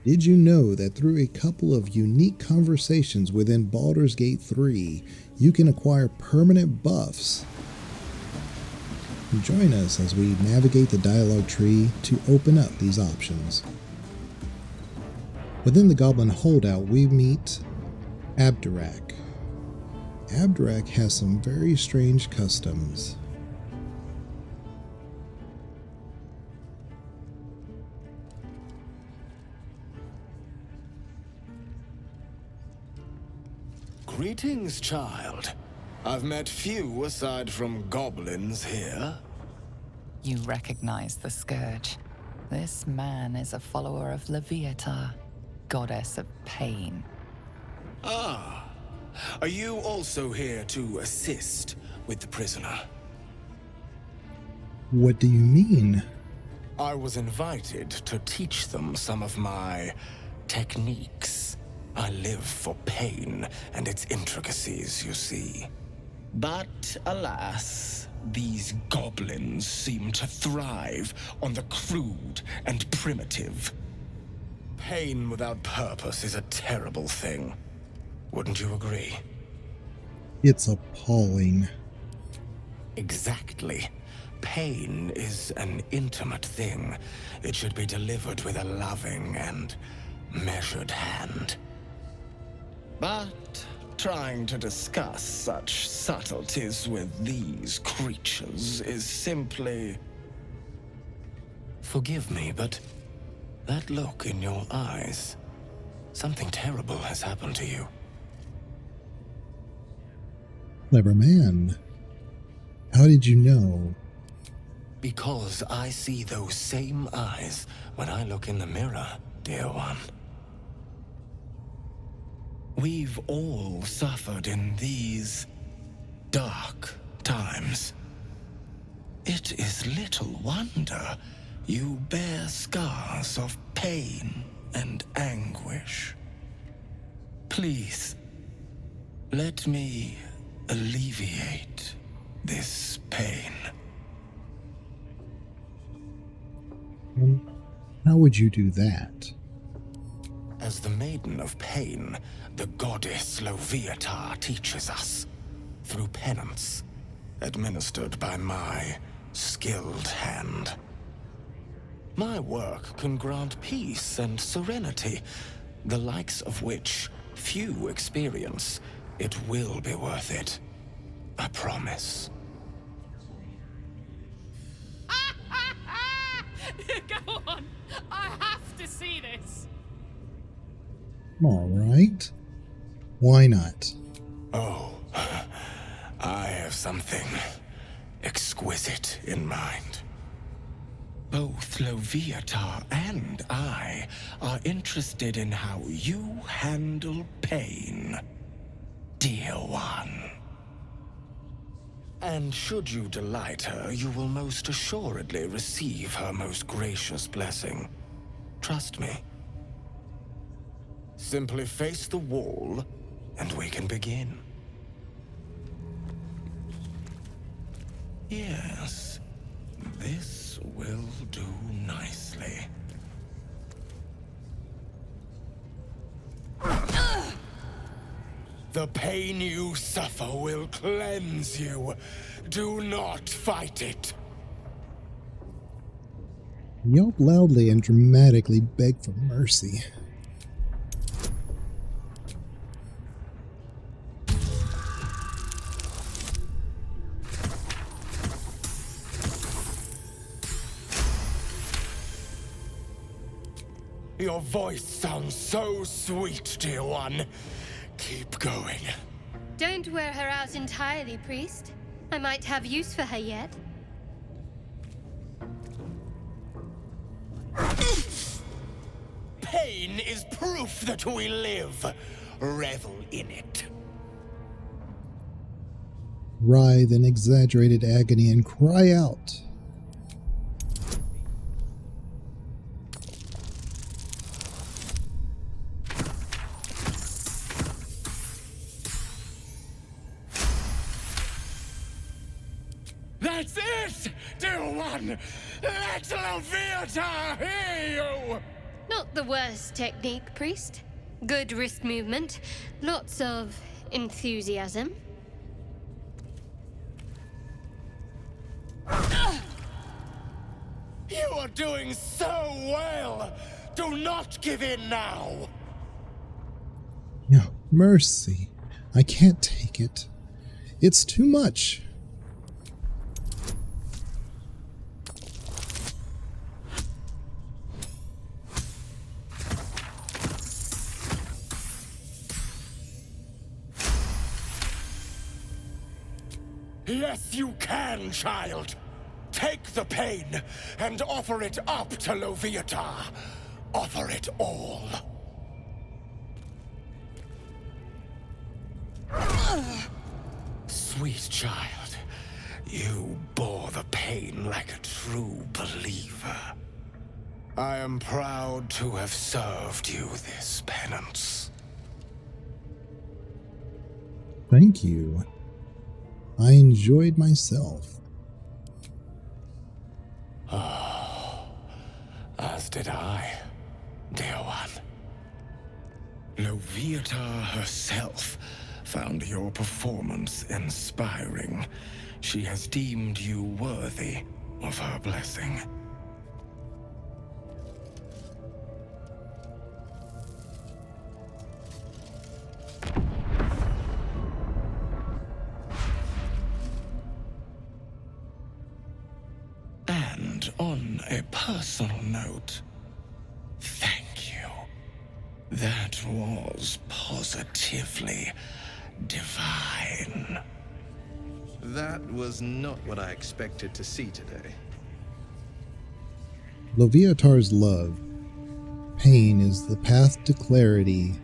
Did you know that through a couple of unique conversations within Baldur's Gate 3, you can acquire permanent buffs? Join us as we navigate the dialogue tree to open up these options. Within the Goblin Holdout, we meet Abdurak. Abdurak has some very strange customs. Greetings, child. I've met few aside from goblins here. You recognize the Scourge. This man is a follower of Loviatar, goddess of pain. Ah, are you also here to assist with the prisoner? What do you mean? I was invited to teach them some of my techniques. I live for pain and its intricacies, you see. But alas, these goblins seem to thrive on the crude and primitive. Pain without purpose is a terrible thing. Wouldn't you agree? It's appalling. Exactly. Pain is an intimate thing. It should be delivered with a loving and measured hand. But trying to discuss such subtleties with these creatures is simply... Forgive me, but that look in your eyes, something terrible has happened to you. Clever man. How did you know? Because I see those same eyes when I look in the mirror, dear one. We've all suffered in these dark times. It is little wonder you bear scars of pain and anguish. Please, let me alleviate this pain. How would you do that? As the Maiden of Pain, the goddess Loviatar teaches us, through penance, administered by my skilled hand. My work can grant peace and serenity, the likes of which few experience. It will be worth it. I promise. Go on! I have to see this! All right. Why not? Oh, I have something exquisite in mind. Both Loviatar and I are interested in how you handle pain, dear one. And should you delight her, you will most assuredly receive her most gracious blessing. Trust me. Simply face the wall, and we can begin. Yes, this will do nicely. The pain you suffer will cleanse you. Do not fight it. Yelp loudly and dramatically beg for mercy. Your voice sounds so sweet, dear one. Keep going. Don't wear her out entirely, priest. I might have use for her yet. Pain is proof that we live. Revel in it. Writhe in exaggerated agony and cry out. That's it, dear one! Let Loviatar hear you! Not Not the worst technique, priest. Good wrist movement. Lots of enthusiasm. You are doing so well! Do not give in now! No, mercy. I can't take it. It's too much. Yes, you can, child! Take the pain and offer it up to Loviatar. Offer it all. Sweet child, you bore the pain like a true believer. I am proud to have served you this penance. Thank you. I enjoyed myself. As did I, dear one. Loviatar herself found your performance inspiring. She has deemed you worthy of her blessing. And on a personal note, thank you. That was positively divine. That was not what I expected to see today. Loviatar's love. Pain is the path to clarity.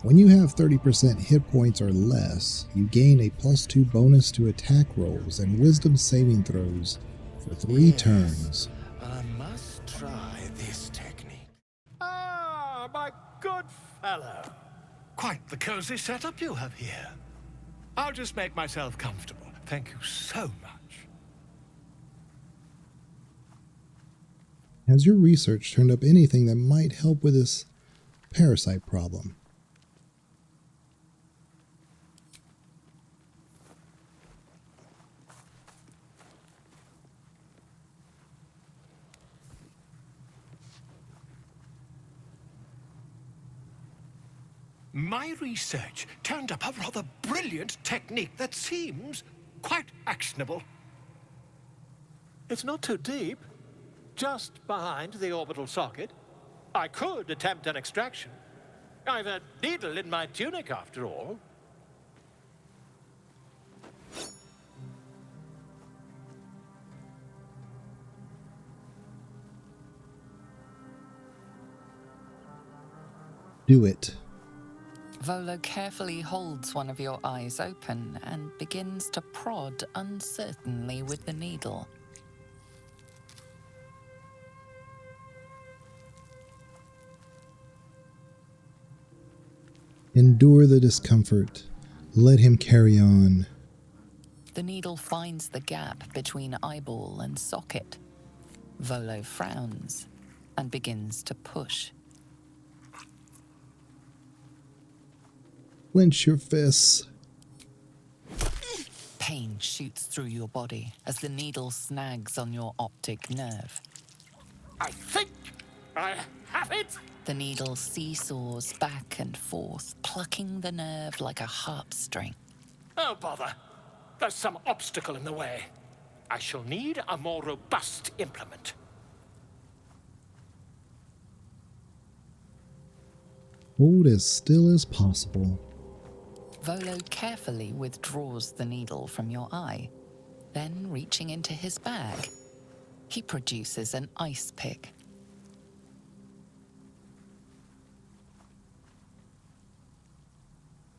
When you have 30% hit points or less, you gain a +2 bonus to attack rolls and wisdom saving throws for 3 turns. I must try this technique. Ah, my good fellow. Quite the cozy setup you have here. I'll just make myself comfortable. Thank you so much. Has your research turned up anything that might help with this parasite problem? My research turned up a rather brilliant technique that seems quite actionable. It's not too deep. Just behind the orbital socket. I could attempt an extraction. I've a needle in my tunic, after all. Do it. Volo carefully holds one of your eyes open and begins to prod uncertainly with the needle. Endure the discomfort. Let him carry on. The needle finds the gap between eyeball and socket. Volo frowns and begins to push. Clench your fists. Pain shoots through your body as the needle snags on your optic nerve. I think I have it! The needle seesaws back and forth, plucking the nerve like a harp string. Oh, bother. There's some obstacle in the way. I shall need a more robust implement. Hold as still as possible. Volo carefully withdraws the needle from your eye. Then, reaching into his bag, he produces an ice pick.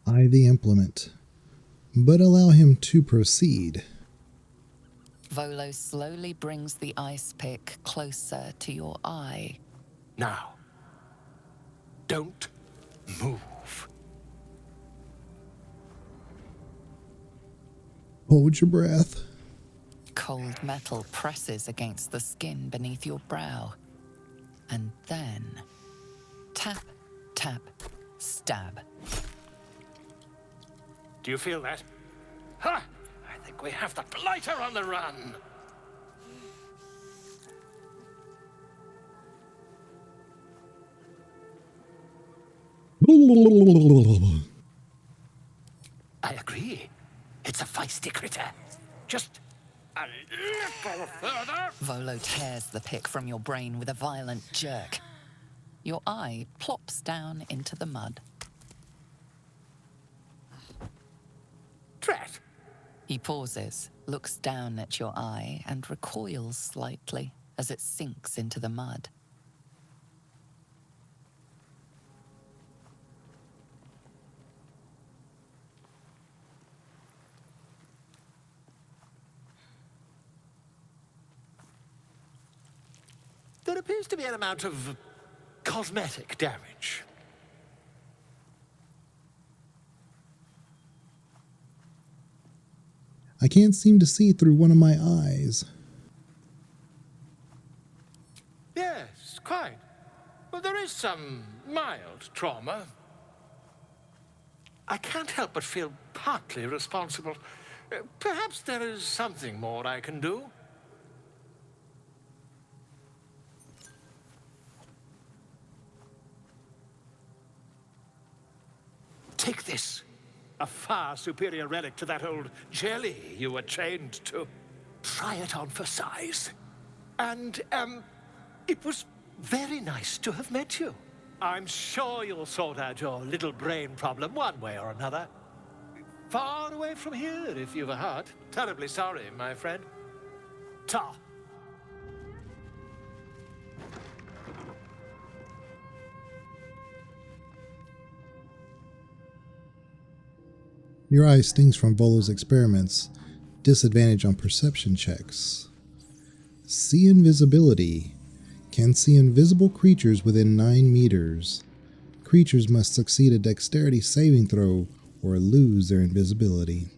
Eye the implement, but allow him to proceed. Volo slowly brings the ice pick closer to your eye. Now, don't move. Hold your breath. Cold metal presses against the skin beneath your brow. And then, Tap, tap, stab. Do you feel that? Ha! I think we have the blighter on the run. I agree. It's a feisty critter. Just a little further. Volo tears the pick from your brain with a violent jerk. Your eye plops down into the mud. Drat. He pauses, looks down at your eye, and recoils slightly as it sinks into the mud. There appears to be an amount of cosmetic damage. I can't seem to see through one of my eyes. Yes, quite. Well, there is some mild trauma. I can't help but feel partly responsible. Perhaps there is something more I can do. Take this. A far superior relic to that old jelly you were chained to. Try it on for size. And, it was very nice to have met you. I'm sure you'll sort out your little brain problem one way or another. Far away from here, if you've a heart. Terribly sorry, my friend. Ta. Your eye stings from Volo's experiments. Disadvantage on perception checks. See invisibility. Can see invisible creatures within 9 meters. Creatures must succeed a dexterity saving throw or lose their invisibility.